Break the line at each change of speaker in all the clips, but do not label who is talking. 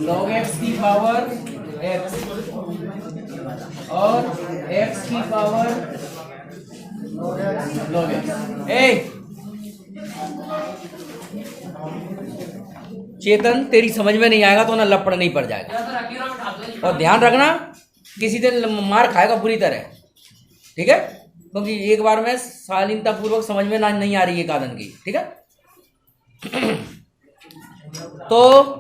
Log x की power x और x की पावर लॉग एक्स। ए चेतन, तेरी समझ में नहीं आएगा तो ना लपड़ नहीं पड़ जाएगा। और ध्यान रखना, किसी दिन मार खाएगा पूरी तरह, ठीक है? क्योंकि एक बार में शालीनता पूर्वक समझ में नहीं आ रही है कादन की, ठीक है? तो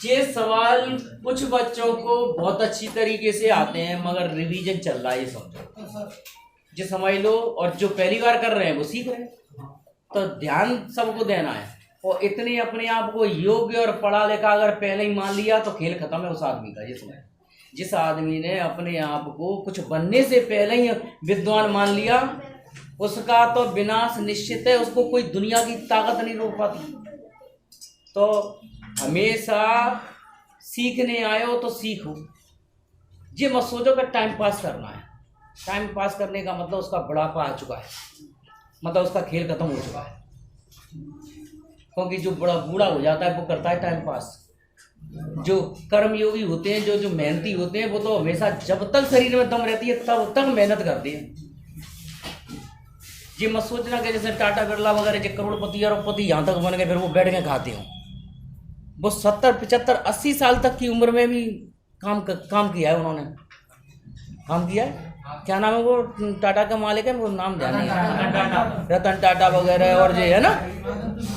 ये सवाल कुछ बच्चों को बहुत अच्छी तरीके से आते हैं, मगर रिवीजन चल रहा है, ये समझो, जो समझ लो। और जो पहली बार कर रहे हैं वो सीख रहे हैं, तो ध्यान सबको देना है। और इतने अपने आप को योग्य और पढ़ा लिखा अगर पहले ही मान लिया तो खेल खत्म है उस आदमी का। ये समझ, जिस आदमी ने अपने आप को कुछ बनने से पहले ही विद्वान मान लिया, उसका तो विनाश निश्चित है, उसको कोई दुनिया की ताकत नहीं रोक पाती। तो हमेशा सीखने आए हो तो सीखो, ये मत सोचो कि टाइम पास करना है। टाइम पास करने का मतलब उसका बुढ़ापा आ चुका है, मतलब उसका खेल खत्म हो चुका है। क्योंकि जो बड़ा बूढ़ा हो जाता है वो करता है टाइम पास। जो कर्मयोगी होते हैं, जो मेहनती होते हैं, वो तो हमेशा जब तक शरीर में दम रहती है तब तक मेहनत करते हैं। ये मत सोचना कि जैसे टाटा बिरला वगैरह जो करोड़पति अरबपति यहाँ तक बन गए फिर वो बैठ के खाते हो। वो 70, 75, 80 साल तक की उम्र में भी काम किया है उन्होंने, काम किया है। क्या नाम है वो टाटा का मालिक है, वो नाम ध्यान नहीं है, रतन टाटा वगैरह और जो है ना।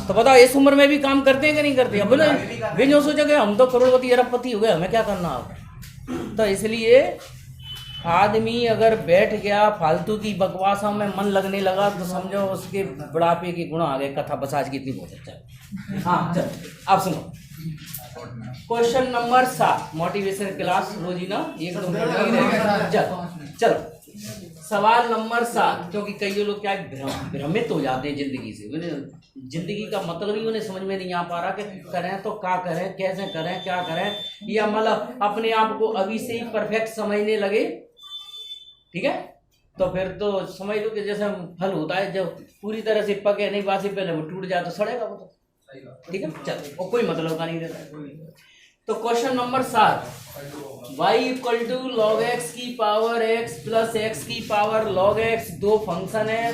तो बताओ इस उम्र में भी काम करते हैं कि नहीं करते? अब वे जो सोचा कि हम तो करोड़पति अरबपति हो गए, हमें क्या करना अब। तो इसलिए आदमी अगर बैठ गया फालतू की बकवासों में मन लगने लगा तो समझो उसके बुढ़ापे के गुण आ गए। कथा बस आज की इतनी बहुत अच्छा है। हाँ चल आप सुनो क्वेश्चन नंबर 7, मोटिवेशन क्लास रोजीना 1-2 मिनट। चलो सवाल नंबर 7, क्योंकि कई लोग क्या भ्रमित हो जाते हैं जिंदगी से। जिंदगी का मतलब ही उन्हें समझ में नहीं आ पा रहा कि करें तो क्या करें, कैसे करें, क्या करें, या मतलब अपने आप को अभी से ही परफेक्ट समझने लगे, ठीक है? तो फिर तो समझ लो कि जैसे फल होता है जब पूरी तरह से पके नहीं, बासी पहले वो टूट जाए तो सड़ेगा वो तो, ठीक है? चल और कोई मतलब का नहीं रहता है। तो question number 7, y equal to log x की पावर x प्लस एक्स की पावर लॉग x दो फंक्शन है,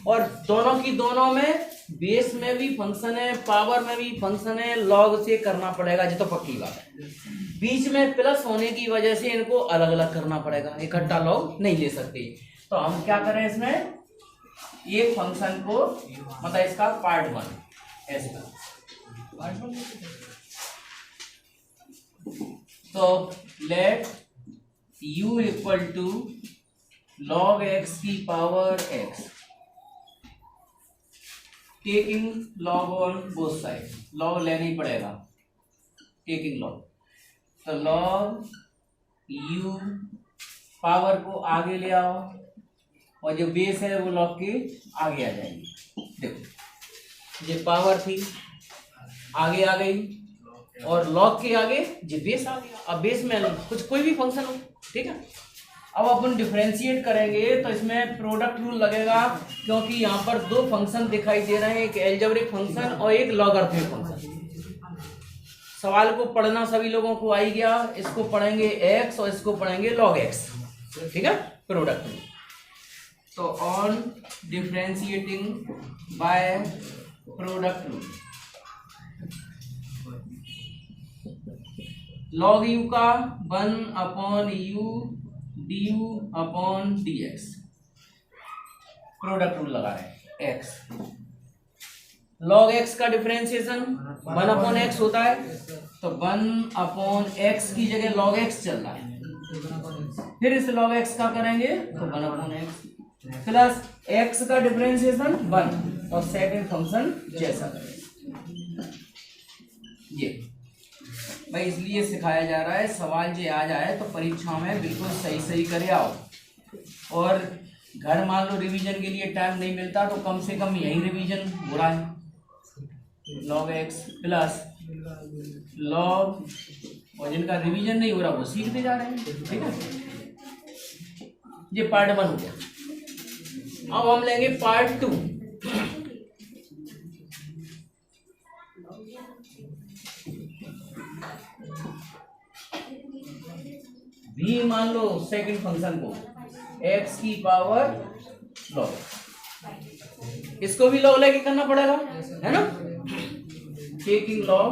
और दोनों की दोनों में बेस में भी फंक्शन है, पावर में भी फंक्शन है, लॉग से करना पड़ेगा, ये तो पक्की बात है। बीच में प्लस होने की वजह से इनको अलग अलग करना पड़ेगा, इकट्ठा लॉग नहीं ले सकते। तो हम क्या करें इसमें, एक फंक्शन को मतलब इसका पार्ट 1 ऐसे का तो let u equal to log x की power x, taking log on both side, log लेना ही पड़ेगा, टेकिंग लॉग। तो लॉग u पावर को आगे ले आओ और जो बेस है वो लॉग के आगे आ जाएगी। देखो ये पावर थी आगे आ गई और लॉग के आगे जो बेस आ गया। अब बेस में कुछ कोई भी फंक्शन हो, ठीक है? अब अपन डिफरेंशिएट करेंगे तो इसमें प्रोडक्ट रूल लगेगा, क्योंकि यहाँ पर दो फंक्शन दिखाई दे रहे हैं, एक एल्जेब्रिक फंक्शन और एक लॉगरिथमिक फंक्शन। सवाल को पढ़ना सभी लोगों को आ ही गया। इसको पढ़ेंगे x और इसको पढ़ेंगे log x, ठीक है? Product rule. तो on differentiating by product rule, log u का 1/u du upon dx, product rule लगा रहे हैं। x log x का डिफरेंशिएशन 1/x होता है, तो 1/x की जगह log x चल रहा है। फिर इस log x का करेंगे तो 1/x प्लस x का डिफरेंशिएशन 1 और सेकंड फंक्शन जैसा ये भाई, इसलिए सिखाया जा रहा है। सवाल जो आ जाए तो परीक्षा में बिल्कुल सही सही करे आओ। और घर मान लो रिवीजन के लिए टाइम नहीं मिलता तो कम से कम यही रिवीजन हो रहा है। log x प्लस log, और जिनका रिवीजन नहीं हो रहा वो सीखते जा रहे हैं, ठीक है? ये पार्ट 1 हो गया। अब हम लेंगे पार्ट 2। मान लो सेकंड फंक्शन को x की पावर log, इसको भी log लेके करना पड़ेगा, है ना। टेकिंग log,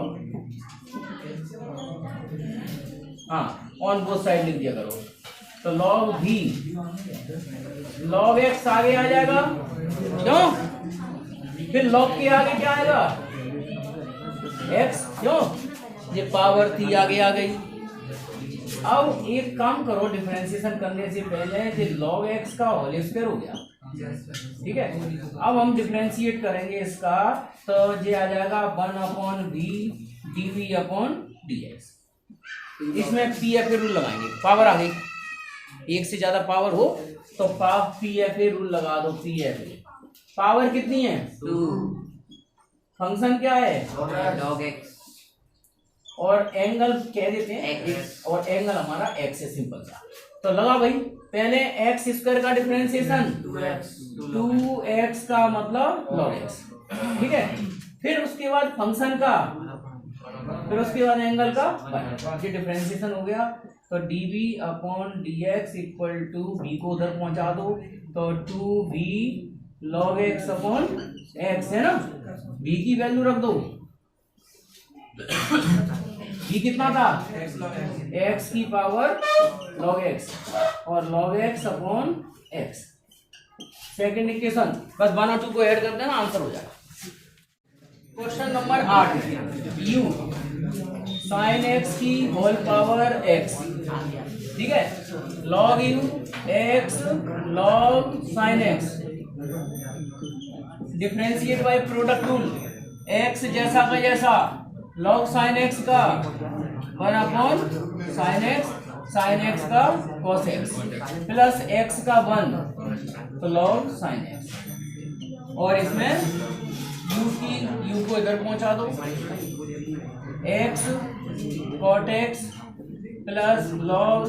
हाँ ऑन बोथ साइड लिख दिया करो। तो log v, log x आगे आ जाएगा, क्यों? फिर log के आगे क्या आएगा? x, क्यों? ये पावर थी आगे आ गई। अब एक काम करो, डिफरेंशिएशन करने से पहले ये log x का होल स्क्वायर हो गया, ठीक है। अब हम डिफरेंशिएट करेंगे इसका, तो ये आ जाएगा 1/v dv/dx। इसमें पी एफ ए रूल लगाएंगे, पावर आ गई, एक से ज्यादा पावर हो तो पी एफ ए रूल लगा दो। पी एफ ए पावर कितनी है? 2। फंक्शन क्या है?
log x,
और एंगल कह देते हैं
x,
और एंगल हमारा x है, सिंपल सा। तो लगा भाई, पहले x स्क्वायर का डिफरेंशिएशन 2x का मतलब log x, ठीक है। फिर उसके बाद फंक्शन का, फिर उसके बाद एंगल का, ये डिफरेंशिएशन हो गया। तो dv/dx इक्वल टू v को उधर पहुंचा दो, तो 2v log x/x है ना। v की वैल्यू रख दो, v कितना था? x की पावर log x और log x/x। सेकेंड इक्वेशन, बस 1 और 2 को ऐड कर देना, आंसर हो जाएगा। Question number 8, u sin x की होल पावर x, ठीक है। log u x log sin x, differentiate bye product rule, x जैसा का जैसा, log sin x का 1/sin x का cos x प्लस x का 1, तो log sin x। और इसमें u को इधर पहुंचा दो, x cot x plus log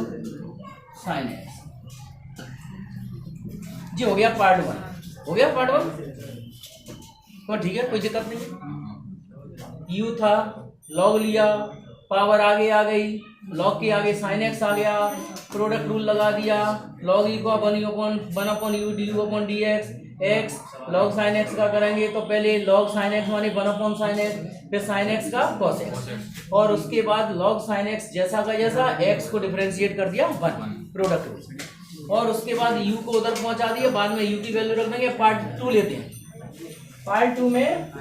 sin x। जी हो गया पार्ट 1, हो गया पार्ट 1, तो ठीक है, कोई दिक्कत नहीं। u था, log लिया, पावर आगे आ गई, log के आगे sin x आ गया, प्रोडक्ट रूल लगा दिया, log e को 1/u du/dx, x log sin x का करेंगे तो पहले log sin x माने 1/sin x, फिर sin x का cos x, और उसके बाद log sin x जैसा का जैसा, x को डिफरेंशिएट कर दिया 1 प्रोडक्ट रूल, और उसके बाद u को उधर पहुंचा दिया, बाद में u की वैल्यू रख देंगे। पार्ट 2 लेते हैं। पार्ट 2 में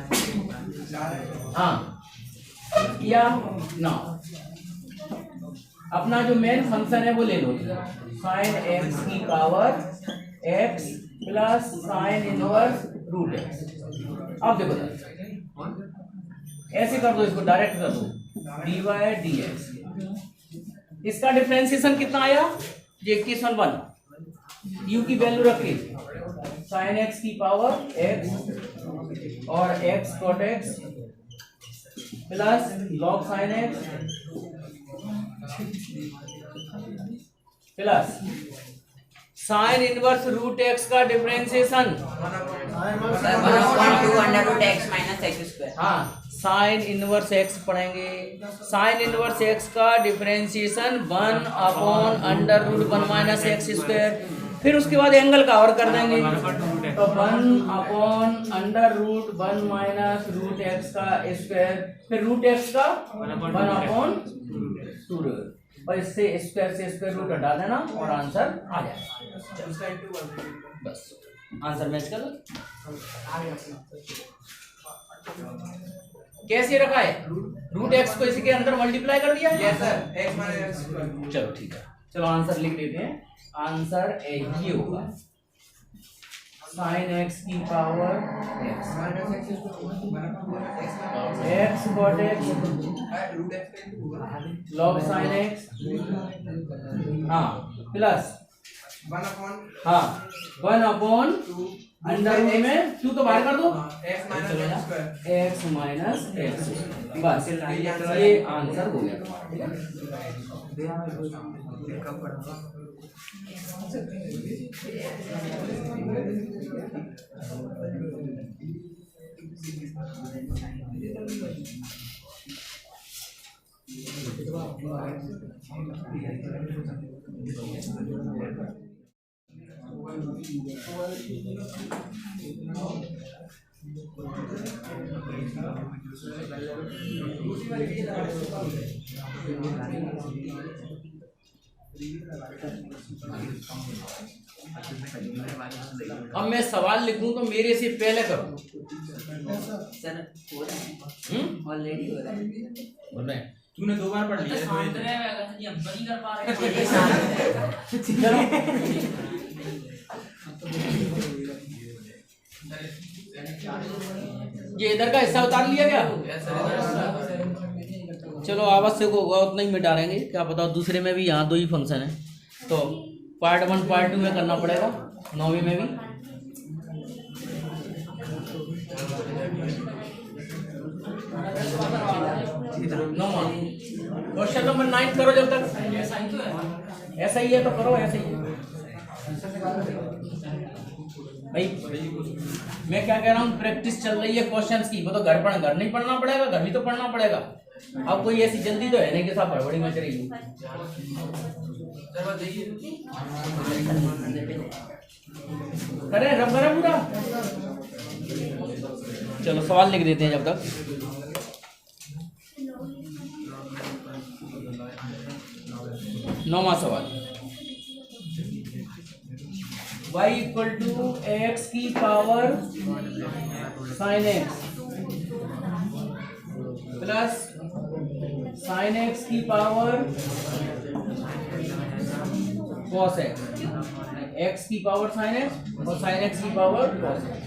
हाँ या ना, अपना जो मेन फंक्शन है वो ले लो, sin x की power x plus sine inverse root x. अब देखो ऐसे कर दो, इसको डायरेक्ट कर दो, dy/dx। इसका डिफरेंशिएशन कितना आया? ये इक्वेशन 1, u की वैल्यू रख के sin x की पावर x और x cot x plus log sin x plus sine inverse root x का डिफरेंशिएशन
1/2 x - x²।
हाँ, साइन इनवर्स एक्स पढ़ेंगे। साइन इनवर्स एक्स का डिफरेंशिएशन 1/√1 - x²। फिर उसके बाद एंगल का और कर देंगे, तो 1/√1 - √x का स्क्वायर, फिर रूट एक्स का 1/2, और इससे स्क्वायर से स्क्वायर रूट हटा देना और आंसर आ जाएगा। बस आंसर मैच कर लो। कैसे रखा है? रूट एक्स को इसी के अंदर मल्टीप्लाई कर दिया।
Yes sir, x - x²।
चलो ठीक है, चलो आंसर लिख देते हैं। आंसर ये होगा sin x की power x cot x log sin x, हाँ प्लस 1/2 अंडर रूट में 2 तो बाहर कर दो, x माइनस x। बस ये आंसर हो गया। ठीक है। अब मैं सवाल लिखूं तो मेरे से पहले करो।
सर हो रहा है, ऑलरेडी हो रहा है।
बोल रहे हैं
तूने 2 बार पढ़ लिया है,
शांत रहे अगर जी हम तो नहीं कर पा रहे हैं।
ये शांत
ये इधर का हिस्सा उतार लिया गया। चलो आवश्यक होगा उतना ही मिटा देंगे, क्या पता दूसरे में भी यहाँ 2 ही फंक्शन है, तो पार्ट 1 पार्ट 2 में करना पड़ेगा, 9वीं में भी। क्वेश्चन नंबर 9 करो जब तक।
ऐसा ही तो है।
ऐसा ही है तो करो, ऐसा ही है भाई। मैं क्या कह रहा हूँ, प्रैक्टिस चल रही है क्वेश्चंस की, वो तो घर नहीं पढ़ना पड़ेगा, घर भी तो पढ़ना पड़ेगा। अब कोई ऐसी जल्दी तो है नहीं कि साहब हड़बड़ी मच रही है। करे रब करा पूरा। चलो सवाल लिख देते हैं जब तक। नौवां सवाल, y इक्वल टू एक्स की power sine x plus sign x की पावर कॉस एक्स, एक्स की पावर साइन एक्स और साइन एक्स की पावर कॉस एक्स।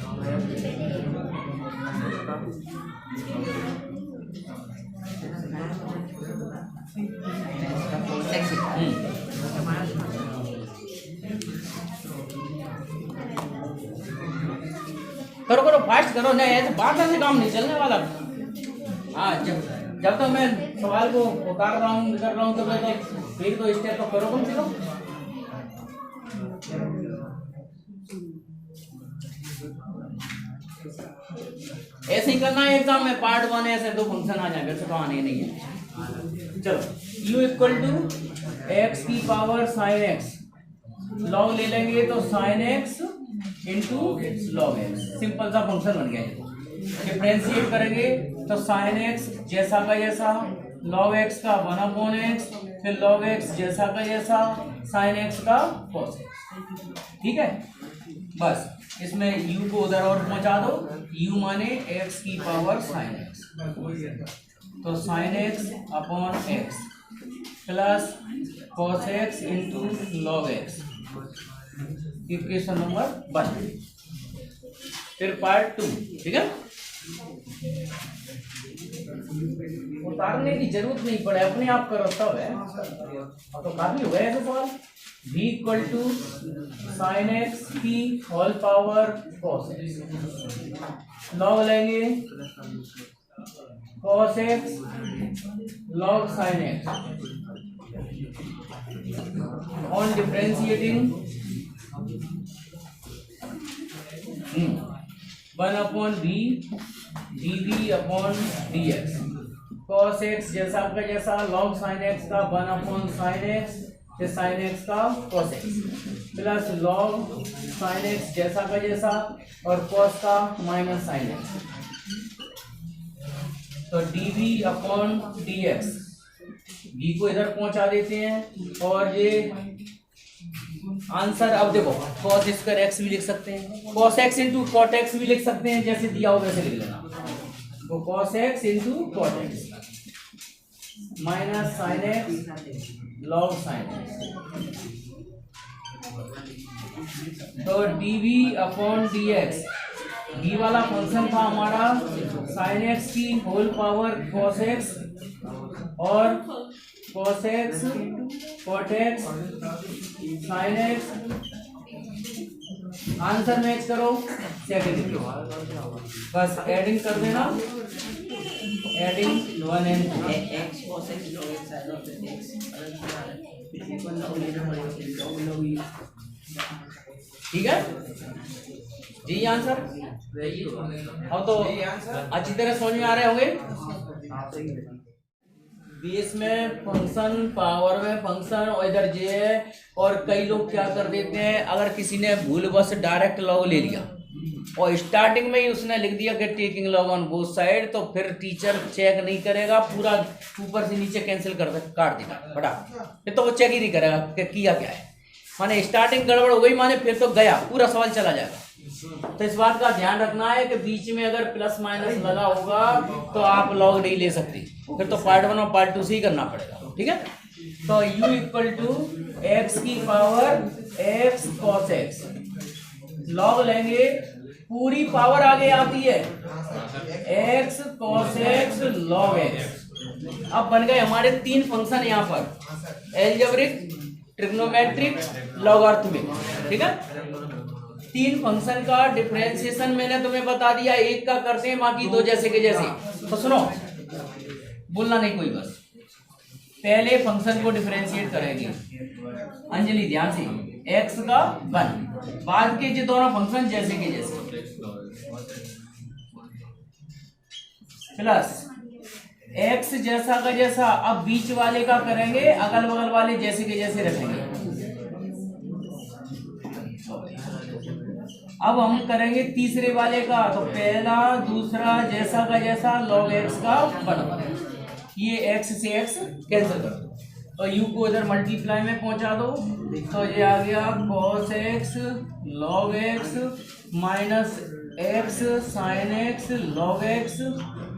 करो करो फास्ट करो, नहीं ऐसे बात से काम नहीं चलने वाला। हाँ जब तक मैं सवाल को उतार रहा हूँ कर रहा हूँ तो एक 2 स्टेप तो करो कम से कम। ऐसे ही करना है एग्जाम में, पार्ट 1 ऐसे 2 फंक्शन आ जाएंगे, तो आने नहीं है। चलो u इक्वल टू एक्स की पावर साइन एक्स, लॉग ले लेंगे तो sine x into log x, simple सा फंक्शन बन गया। डिफरेंशिएट करेंगे तो साइन एक्स जैसा का जैसा, लॉग एक्स का 1/x, फिर लॉग एक्स जैसा का जैसा, साइन एक्स का cos x। ठीक है, बस इसमें u को उधर और पहुंचा दो, u माने x की पावर साइन एक्स, तो sine x upon x plus cos x into log x. Equation number 1। फिर पार्ट 2, ठीक है, उतारने की जरूरत नहीं पड़े, अपने आप करो तब है। अब तो काफी हो गया ऐसे सवाल। v equal to sine x की whole power cos x, log लेंगे cos x log sine x, on differentiating 1/v dv upon dx, cos x जैसा का जैसा, log sin x का 1/sin x, फिर sin x का cos x, plus log sin x जैसा का जैसा और cos का माइनस sin x, तो dv अपॉन dx, v को इधर पहुंचा देते हैं और ये आंसर। अब देखो cos स्क्वायर x भी लिख सकते हैं, cos x into cot x भी लिख सकते हैं, जैसे दिया हो वैसे लिख लेना। तो cos x into cot x minus sine x log sine x, तो dv अपॉन dx, d वाला फंक्शन था हमारा साइन x की होल पावर cos x और cos x cot x sin x, answer match करो सेकंड, बस एडिंग कर देना, adding 1 and 2
x cos x log x sin of x,
ठीक है जी आंसर। अब तो अच्छी तरह समझ में आ रहे होंगे। बेस में फंक्शन, पावर में फंक्शन, और इधर जे है। और कई लोग क्या कर देते हैं, अगर किसी ने भूलवश डायरेक्ट लॉग ले लिया और स्टार्टिंग में ही उसने लिख दिया कि taking log on both side, तो फिर टीचर चेक नहीं करेगा, पूरा ऊपर से नीचे कैंसिल कर काट देगा बड़ा, फिर तो वो चेक ही नहीं करेगा कि किया क्या है। माने स्टार्टिंग गड़बड़ हो गई, माने फिर तो गया, पूरा सवाल चला जाएगा। तो इस बात का ध्यान रखना है कि बीच में अगर प्लस माइनस लगा होगा तो आप लॉग नहीं ले सकती, फिर तो पार्ट 1 और पार्ट 2 से ही करना पड़ेगा, ठीक है। तो u इक्वल टू एक्स की power x cos x, log लेंगे, पूरी पावर आगे आती है x cos x log x। अब बन गए हमारे 3 फंक्शन यहाँ पर, एल्जेब्रिक, ट्रिग्नोमेट्रिक, लॉगरिथमिक, ठीक है। 3 फंक्शन का डिफरेंशिएशन मैंने तुम्हें बता दिया, एक का करते हैं, बाकी 2 जैसे के जैसे। तो सुनो, बोलना नहीं कोई, बस पहले फंक्शन को डिफरेंशिएट करेंगे अंजलि ध्यान से, x का 1, बाद के जो दोनों फंक्शन जैसे के जैसे, प्लस x जैसा का जैसा। अब बीच वाले का करेंगे, अगल बगल वाले जैसे के जैसे रखेंगे। अब हम करेंगे तीसरे वाले का, तो पहला दूसरा जैसा का जैसा log x का 1, ये x से x कैंसिल कर दो और u को इधर मल्टीप्लाई में पहुंचा दो, तो ये आ गया cos x log x minus x sin x log x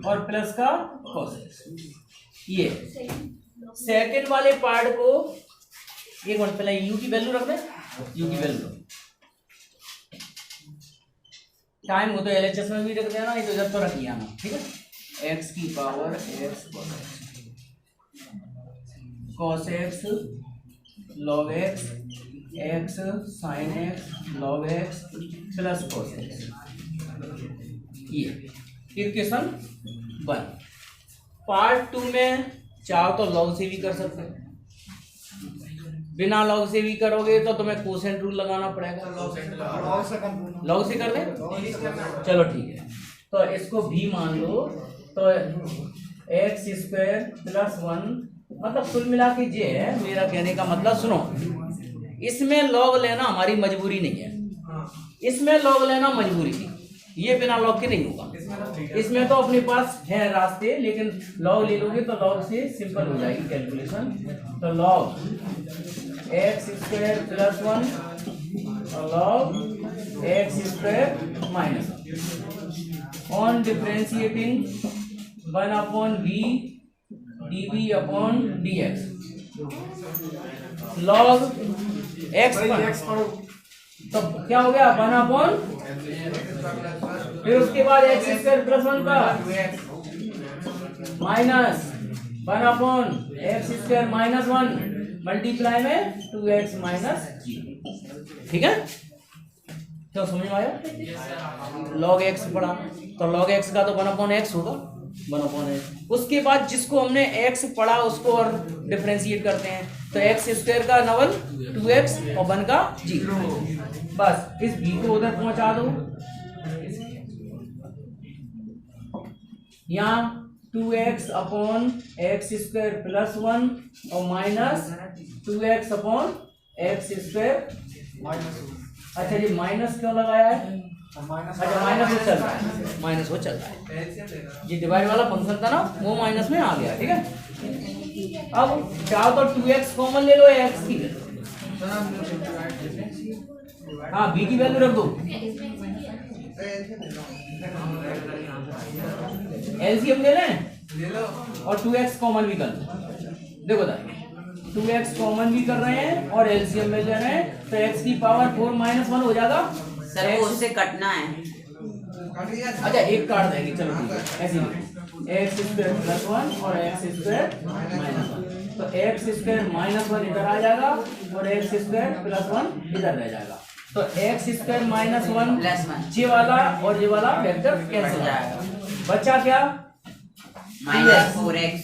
और प्लस का cos x। ये सेकंड वाले पार्ट को एक मिनट पहले u की वैल्यू रख दें, u की वैल्यू टाइम हो तो एलएचएस में भी रख देना, नहीं तो जब तो रखिए ना, ठीक है। x की power x cos x log x x sin x log x plus cos x, ये इक्वेशन 1। पार्ट 2 में चाहो तो लॉग से भी कर सकते हैं, बिना लॉग से भी करोगे तो तुम्हें कोसेंट रूल लगाना पड़ेगा। लॉग से कर दे, चलो ठीक है। तो इसको भी मान लो, तो एक्स स्क्वायर प्लस 1, मतलब कुल मिला के ये है मेरा कहने का मतलब। सुनो, इसमें लॉग लेना हमारी मजबूरी नहीं है, इसमें लॉग लेना मजबूरी थी, ये बिना लॉग के नहीं होगा। इसमें तो अपने पास है रास्ते, लेकिन लॉग ले लोगे तो लॉग से सिंपल हो जाएगी कैलकुलेशन। तो लॉग एक्स स्क्वायर प्लस 1 और log x square minus 1 on differentiating 1 upon B dv upon dx, log x तो क्या हो गया 1 अपॉन, फिर उसके बाद एक्स स्क्वायर प्लस 1 का minus 1 upon x square minus 1 multiply में 2x माइनस, ठीक है। तो समझ में आया, लॉग एक्स पढ़ा तो लॉग एक्स का तो 1 अपॉन एक्स होगा, 1 अपॉन एक्स। उसके बाद जिसको हमने x पढ़ा उसको और डिफरेंशिएट करते हैं, तो एक्स स्क्वायर का नवल 2x और 1 का 0। बस इस b को उधर पहुंचा दो, यहाँ 2x upon x square plus 1 और minus 2x upon x square. अच्छा ये माइनस क्यों लगाया है? अच्छा माइनस वो चल रहा है, माइनस वो चल रहा है, ये डिवाइड वाला फंक्शन था ना, वो माइनस में आ गया, ठीक है। अब चाहो तो 2x कॉमन ले लो x की, हाँ b की वैल्यू रख दो, एलसीएम ले लें और 2x कॉमन भी कर लो। देखो 2x कॉमन भी कर रहे हैं और एलसीएम में ले रहे हैं, तो x की पावर 4 माइनस 1 हो जाएगा।
सर वो उससे कटना है,
अच्छा एक काट देंगे, चलो ठीक है, ऐसे एक्स स्क्वायर प्लस 1 और एक्स स्क्वायर माइनस 1, तो एक्स स्क्वायर माइनस 1 इधर आ जाएगा और एक्स स्क्वायर प्लस 1 इधर रह जाएगा। तो एक्स स्क्वायर माइनस 1
प्लस 1
ये वाला और ये वाला वेक्टर कैंसिल हो जाएगा, बचा क्या
माइनस 4x।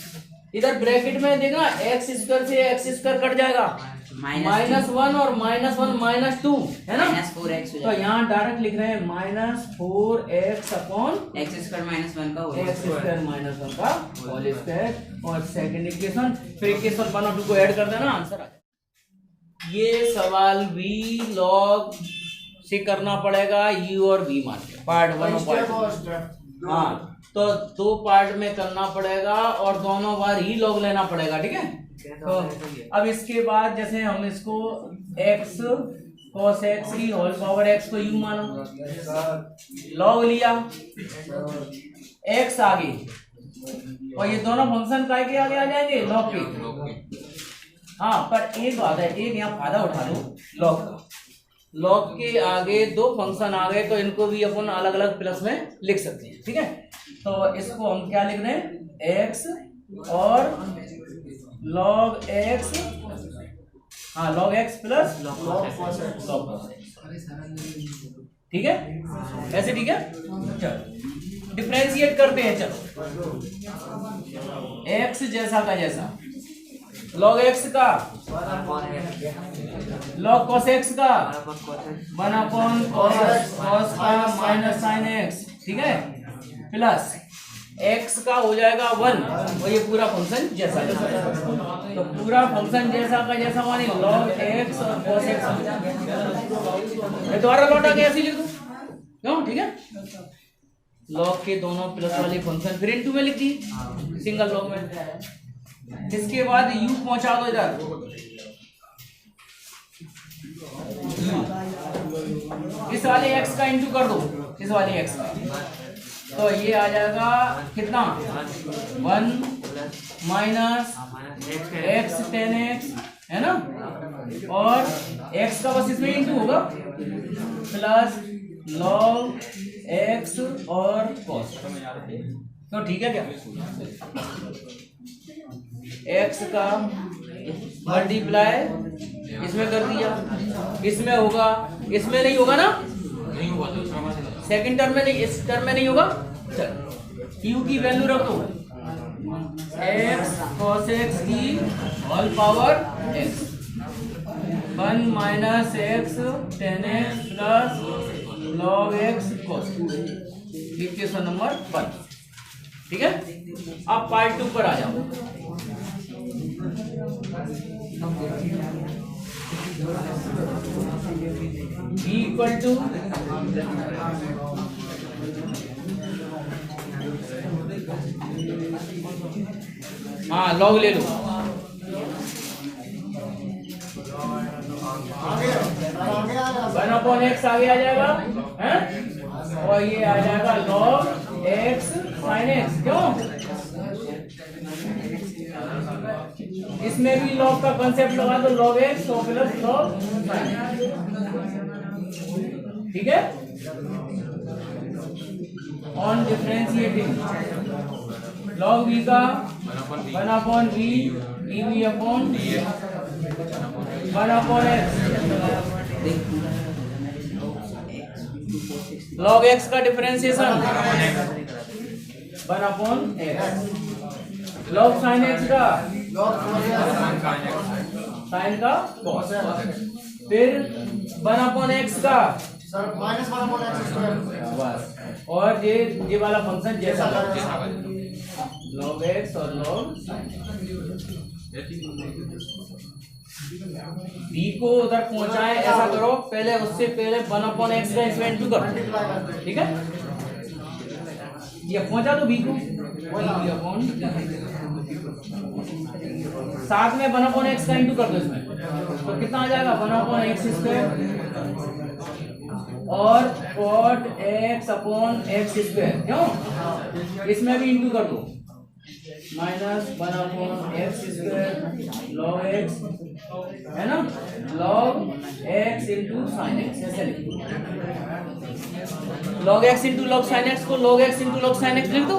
इधर ब्रैकेट में देखना एक्स स्क्वायर से एक्स स्क्वायर कट जाएगा, -1 और -1 -2 है ना।
-4x हो
तो
जाएगा।
यहाँ डायरेक्ट लिख रहे हैं -4x अपॉन
x² -1 का होल
x स्क्वायर -1 का होल स्क्वायर। और सेकंड इक्वेशन, फिर इक्वेशन 1 और 2 को ऐड कर देना, आंसर आ जाएगा। ये सवाल भी लॉग से करना पड़ेगा, u और v मान के, पार्ट 1 और पार्ट 2। हाँ, तो 2 पार्ट में करना पड़ेगा और दोनों बार ही लॉग लेना पड़ेगा, ठीक है। तो अब इसके बाद जैसे हम इसको x cos x की होल पावर x को u मानो, लॉग लिया, x आगे, और ये दोनों फंक्शन काय के आगे आ जाएंगे, लॉग के। हाँ, पर एक बात है, एक यहाँ फायदा उठा लो लॉग का। लॉग के आगे 2 फंक्शन आ गए तो इनको भी अपन अलग अलग प्लस में लिख सकते हैं, ठीक है। तो इसको हम क्या लिख रहे हैं, x और log x, हाँ log x plus log cos x, ठीक है, ऐसे ठीक है। चलो डिफरेंशिएट करते हैं, चलो x जैसा का जैसा, log x का log cos x का 1/cos का माइनस sin x, ठीक है, प्लस x का हो जाएगा 1 और ये पूरा फंक्शन जैसा जैसा, तो पूरा फंक्शन जैसा का जैसा माने log x और cos x। मैं दोबारा लौटा के ऐसे लिख दूं क्यों, ठीक है। log के दोनों प्लस वाले फंक्शन फिर इनटू में लिख दी सिंगल log में। इसके बाद u पहुंचा दो इधर, इस वाले x का इंटू कर दो इस वाले x का, तो ये आ जाएगा कितना, 1 माइनस x tan x, है ना, और x का बस इसमें इंटू होगा, प्लस log x और cos, तो ठीक है क्या, x का मल्टीप्लाई इसमें कर दिया, इसमें होगा, इसमें नहीं होगा ना, नहीं होगा, सेकंड टर्म में नहीं, इस टर्म में नहीं होगा। q की वैल्यू रख दो, x cos x की whole power x, 1 minus x tan x plus log x cos, equation number 1, ठीक है। अब पार्ट 2 पर आ जाओ। b इक्वल टू हाँ लॉग ले लो, 1/x आगे आ जाएगा, हैं, और ये आ जाएगा log x sin x, क्यों, इसमें भी log का कंसेप्ट लगा दो, log x तो प्लस log sin x, ठीक है। ऑन डिफरेंशिएटिंग log v का 1/v dv upon 1/x, log x का differentiation 1/x, log sin x का sin का cos, फिर 1/x का बस, और ये वाला फंक्शन जैसा log x और log b को उधर पहुंचाए, ऐसा करो पहले, उससे पहले 1/x का इसमें इंटू करो, ठीक है। ये पहुंचा दो b को, साथ में 1/x का इंटू कर दो इसमें, तो कितना आ जाएगा, 1/x स्क्वायर और cot x upon x square, क्यों, इसमें भी इंटू कर दो, minus 1/x square log x, है ना, log x into sine x, ऐसे लिखो, log x into log sin x को log x into log sin x लिख दो,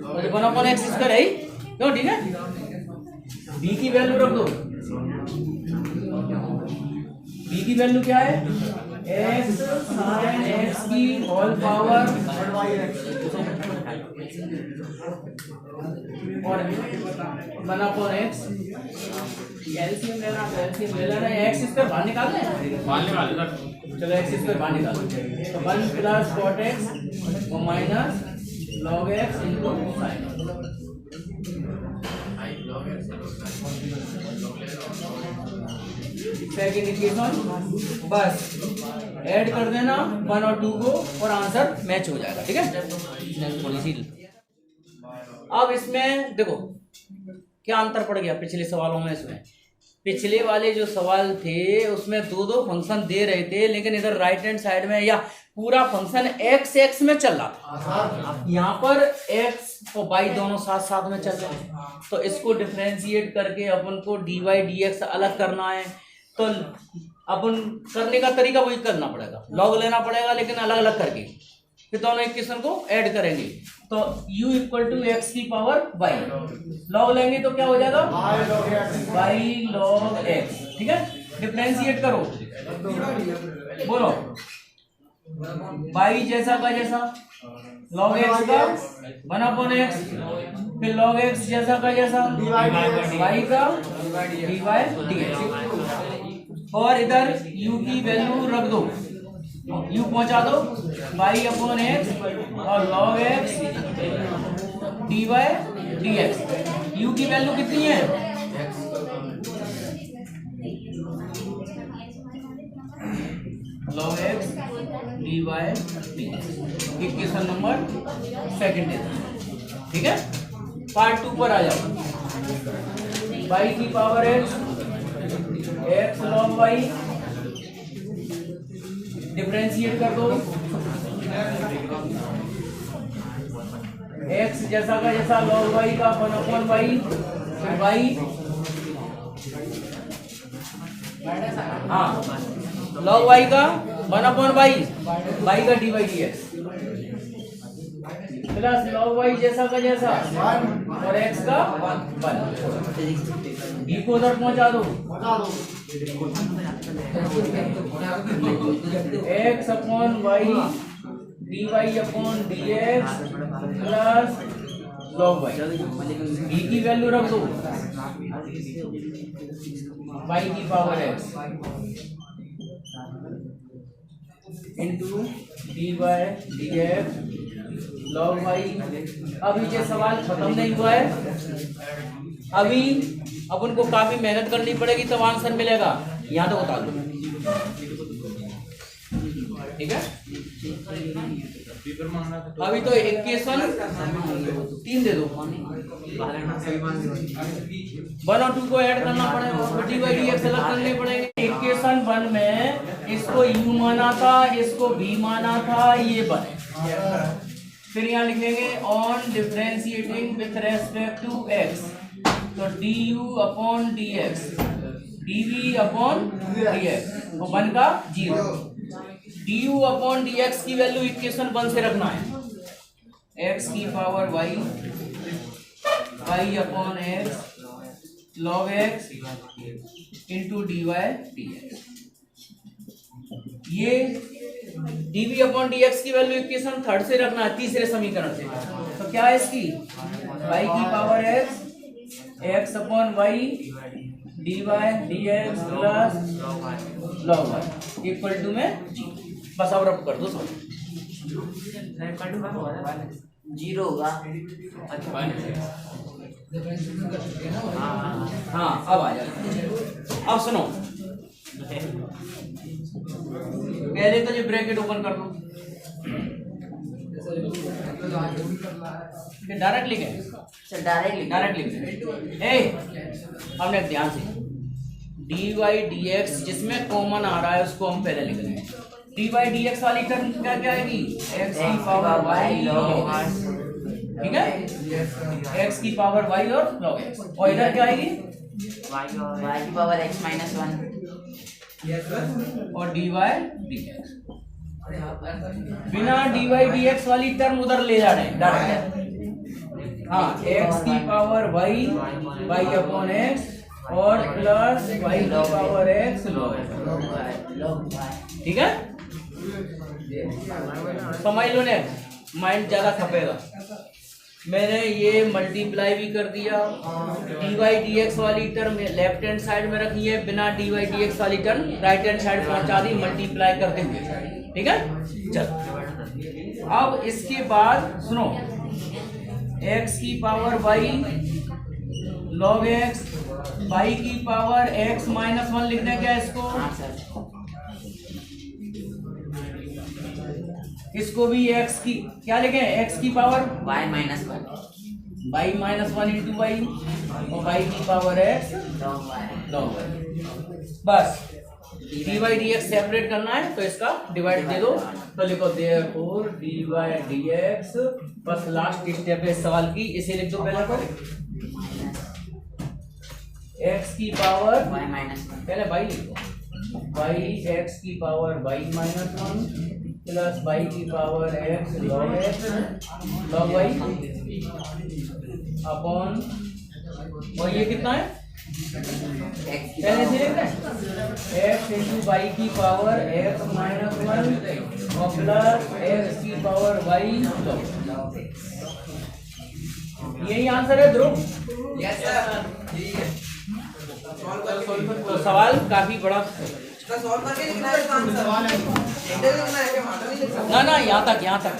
और 1/x स्क्वायर है, क्यों, ठीक है। b की वैल्यू रख दो, b की वैल्यू क्या है, x sin x की होल पावर और 1/x एलसीएम लेना तो एलसीएम ले लेना, एक्स स्क्वायर बाहर निकाल लें, चलो एक्स स्क्वायर बाहर निकालो, तो 1 + cot x और minus log x into sine. Second equation बस ऐड कर देना 1 और 2 को और आंसर मैच हो जाएगा, ठीक है। थोड़ी सी अब इसमें देखो क्या अंतर पड़ गया पिछले सवालों में। इसमें पिछले वाले जो सवाल थे उसमें दो फंक्शन दे रहे थे, लेकिन इधर राइट हैंड साइड में या पूरा फंक्शन एक्स एक्स में चल रहा था, यहाँ पर एक्स और वाई दोनों साथ साथ में चल रहे हैं। तो इसको डिफरेंशिएट करके अपन को डी वाई डी एक्स अलग करना है, तो अपन करने का तरीका वही करना पड़ेगा, लॉग लेना पड़ेगा लेकिन अलग अलग करके, फिर दोनों इक्वेशन को ऐड करेंगे। तो u = x की पावर y, लॉग लेंगे तो क्या हो जाएगा y log x, ठीक है। डिफरेंशिएट करो, बोलो y जैसा का जैसा log x का 1/x, फिर log x जैसा का जैसा y का dy dx, और इधर u की वैल्यू रख दो, u पहुंचा दो y/x और log x dy dx। u की वैल्यू कितनी है, log x dy dx, equation number second है, ठीक है। पार्ट 2 पर आ जाओ, y की power x log y, differentiate कर दो, x जैसा का जैसा log y का 1/y, y हाँ log y का 1/y, y का dy dx plus log y जैसा का जैसा और x का 1, d को उधर पहुंचा दो, x/y dy/dx plus log y, d की वैल्यू रख दो y की power x into dy dx log y। अभी ये सवाल खत्म नहीं हुआ है, अभी अपन को काफी मेहनत करनी पड़ेगी तब आंसर मिलेगा, यहाँ तो बता दो, ठीक है। अभी तो इक्वेशन 3 दे दो, 1 और 2 को ऐड करना पड़ेगा, डी वाई डी एक्स अलग करने पड़ेंगे। इक्वेशन 1 में इसको u माना था, इसको v माना था, ये बने। फिर यहाँ लिखेंगे on differentiating with respect to x, तो du/dx dv/dx और 1 का 0, du/dx की वैल्यू इक्वेशन 1 से रखना है, x की power y y/x log x into dy dx। ये dv/dx की वैल्यू इक्वेशन 3 से रखना है, तीसरे समीकरण से। तो क्या है इसकी y की power x x/y dy dx plus log y equal to में 0। बस अब रब कर दो सब,
0 होगा।
हाँ अब आ जाएगा। अब सुनो, पहले तो ये ब्रैकेट ओपन कर दो, डायरेक्ट लिखे, डायरेक्ट लिखे। हमने ध्यान से डी वाई डी एक्स जिसमें कॉमन आ रहा है उसको हम पहले लिख लेंगे। डी वाई डी एक्स वाली टर्म क्या क्या आएगी, एक्स की पावर वाई लॉग एक्स, ठीक है, एक्स की पावर वाई और लॉग एक्स, और इधर क्या आएगी
y की पावर x - 1
और डी वाई डी एक्स। बिना डी वाई डी एक्स वाली टर्म उधर ले जा रहे हैं डायरेक्ट। हाँ, एक्स की पावर वाई वाई/एक्स और प्लस वाई की पावर एक्स लॉग, ठीक है। समझ लो ने, माइंड ज्यादा खपेगा। मैंने ये मल्टीप्लाई भी कर दिया। डी वाई डी एक्स वाली टर्म लेफ्ट हैंड साइड में रखी है, बिना डी वाई डी एक्स वाली टर्म राइट हैंड साइड पहुंचा दी मल्टीप्लाई करते हुए। ठीक है, चल अब इसके बाद सुनो, x की power y log x, y की पावर x माइनस 1 लिख दें क्या इसको? इसको भी x की क्या लिखें? x की power
y minus 1
y minus 1 into y और y की पावर x
log y।
बस d y d x separate करना है तो इसका डिवाइड दे दो, तो लिखो therefore d y d x, बस लास्ट स्टेप है इस सवाल की, इसे लिख दो पहले तो x की पावर
y माइनस 1
पहले y लिखो, y x की power y minus 1 plus y की power x log y upon, और ये कितना है पहले से लिख रहे x इंटू वाई की पावर x माइनस 1 और प्लस x की पावर y। यही आंसर है ध्रुव?
Yes sir.
तो सवाल काफी बड़ा,
इसका सॉल्व करके लिखना है इसका आंसर। सवाल है लिखना है क्या, मात्र नहीं लिखना।
ना यहाँ तक